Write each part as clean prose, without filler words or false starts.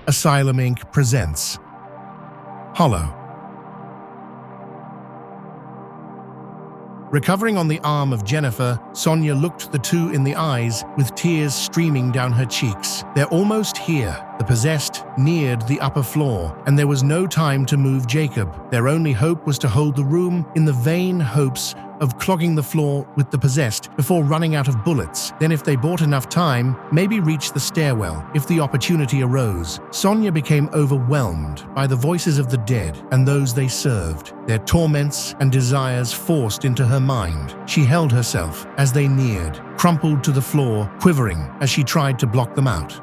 Asylum Inc. presents Hollow. Recovering on the arm of Jennifer, Sonya looked the two in the eyes with tears streaming down her cheeks. They're almost here. The possessed neared the upper floor, and there was no time to move Jacob. Their only hope was to hold the room in the vain hopes of clogging the floor with the possessed before running out of bullets. Then if they bought enough time, maybe reach the stairwell if the opportunity arose. Sonya became overwhelmed by the voices of the dead and those they served, their torments and desires forced into her mind. She held herself as they neared, crumpled to the floor, quivering as she tried to block them out.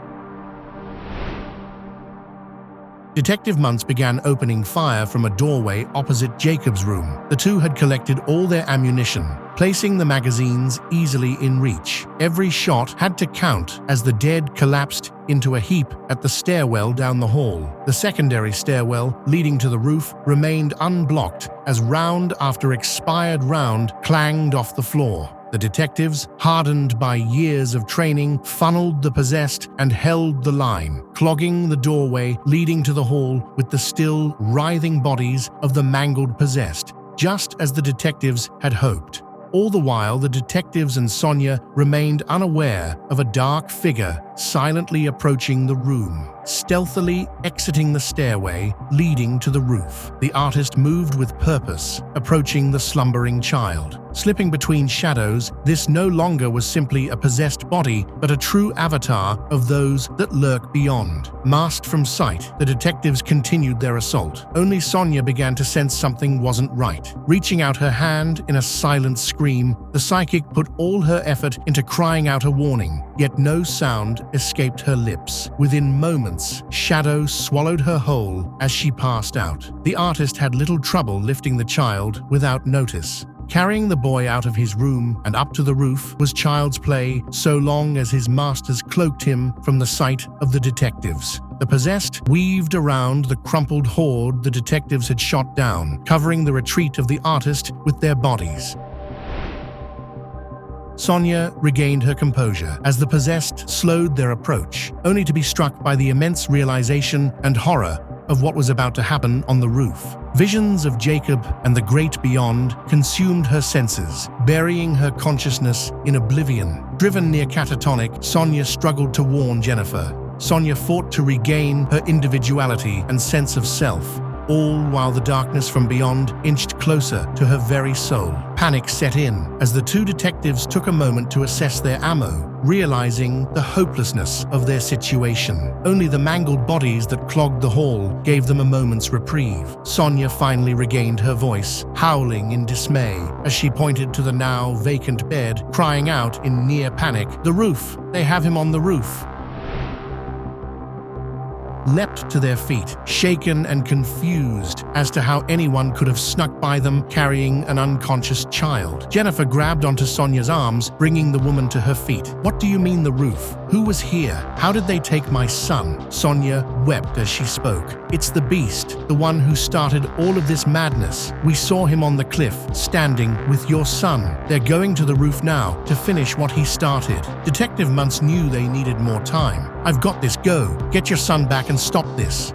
Detective Munse began opening fire from a doorway opposite Jacob's room. The two had collected all their ammunition, placing the magazines easily in reach. Every shot had to count as the dead collapsed into a heap at the stairwell down the hall. The secondary stairwell leading to the roof remained unblocked as round after expired round clanged off the floor. The detectives, hardened by years of training, funneled the possessed and held the line, clogging the doorway leading to the hall with the still writhing bodies of the mangled possessed, just as the detectives had hoped. All the while, the detectives and Sonya remained unaware of a dark figure silently approaching the room, stealthily exiting the stairway leading to the roof. The artist moved with purpose, approaching the slumbering child. Slipping between shadows, this no longer was simply a possessed body, but a true avatar of those that lurk beyond. Masked from sight, the detectives continued their assault. Only Sonya began to sense something wasn't right. Reaching out her hand in a silent scream, the psychic put all her effort into crying out a warning, yet no sound escaped her lips. Within moments, shadow swallowed her whole as she passed out. The artist had little trouble lifting the child without notice. Carrying the boy out of his room and up to the roof was child's play so long as his masters cloaked him from the sight of the detectives. The possessed weaved around the crumpled horde the detectives had shot down, covering the retreat of the artist with their bodies. Sonya regained her composure as the possessed slowed their approach, only to be struck by the immense realization and horror of what was about to happen on the roof. Visions of Jacob and the great beyond consumed her senses, burying her consciousness in oblivion. Driven near catatonic, Sonya struggled to warn Jennifer. Sonya fought to regain her individuality and sense of self, all while the darkness from beyond inched closer to her very soul. Panic set in as the two detectives took a moment to assess their ammo, realizing the hopelessness of their situation. Only the mangled bodies that clogged the hall gave them a moment's reprieve. Sonya finally regained her voice, howling in dismay as she pointed to the now vacant bed, crying out in near panic, "The roof! They have him on the roof!" Leapt to their feet, shaken and confused as to how anyone could have snuck by them carrying an unconscious child. Jennifer grabbed onto Sonya's arms, bringing the woman to her feet. "What do you mean the roof? Who was here? How did they take my son?" Sonya wept as she spoke. "It's the beast, the one who started all of this madness. We saw him on the cliff, standing with your son. They're going to the roof now to finish what he started." Detective Munse knew they needed more time. "I've got this, go. Get your son back and stop this."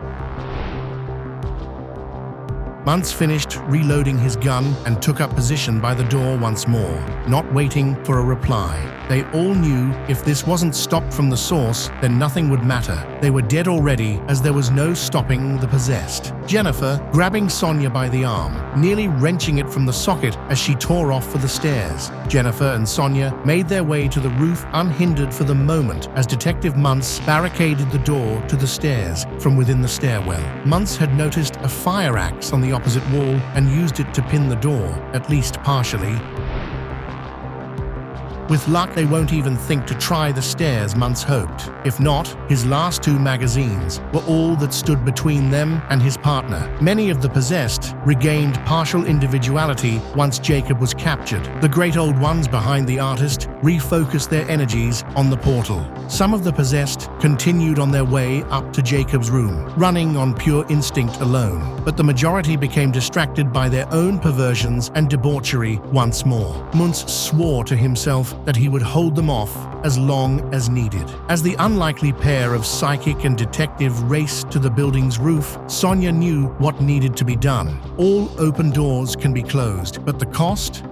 Munse finished reloading his gun and took up position by the door once more, not waiting for a reply. They all knew if this wasn't stopped from the source, then nothing would matter. They were dead already, as there was no stopping the possessed. Jennifer, grabbing Sonya by the arm, nearly wrenching it from the socket as she tore off for the stairs. Jennifer and Sonya made their way to the roof unhindered for the moment as Detective Munse barricaded the door to the stairs from within the stairwell. Munse had noticed a fire axe on the opposite wall and used it to pin the door, at least partially. With luck, they won't even think to try the stairs, Munse hoped. If not, his last two magazines were all that stood between them and his partner. Many of the possessed regained partial individuality once Jacob was captured. The great old ones behind the artist refocused their energies on the portal. Some of the possessed continued on their way up to Jacob's room, running on pure instinct alone. But the majority became distracted by their own perversions and debauchery once more. Munse swore to himself that he would hold them off as long as needed. As the unlikely pair of psychic and detective raced to the building's roof, Sonya knew what needed to be done. All open doors can be closed, but the cost?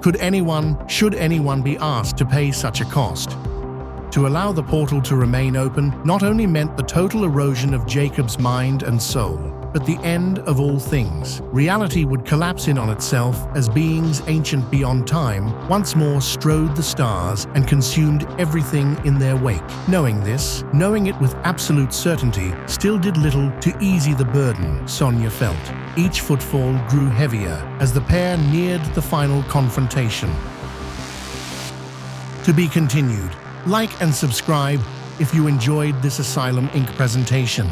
Should anyone be asked to pay such a cost? To allow the portal to remain open not only meant the total erosion of Jacob's mind and soul, but the end of all things. Reality would collapse in on itself as beings ancient beyond time once more strode the stars and consumed everything in their wake. Knowing this, knowing it with absolute certainty, still did little to ease the burden Sonya felt. Each footfall grew heavier as the pair neared the final confrontation. To be continued. Like and subscribe if you enjoyed this Asylum Inc. presentation.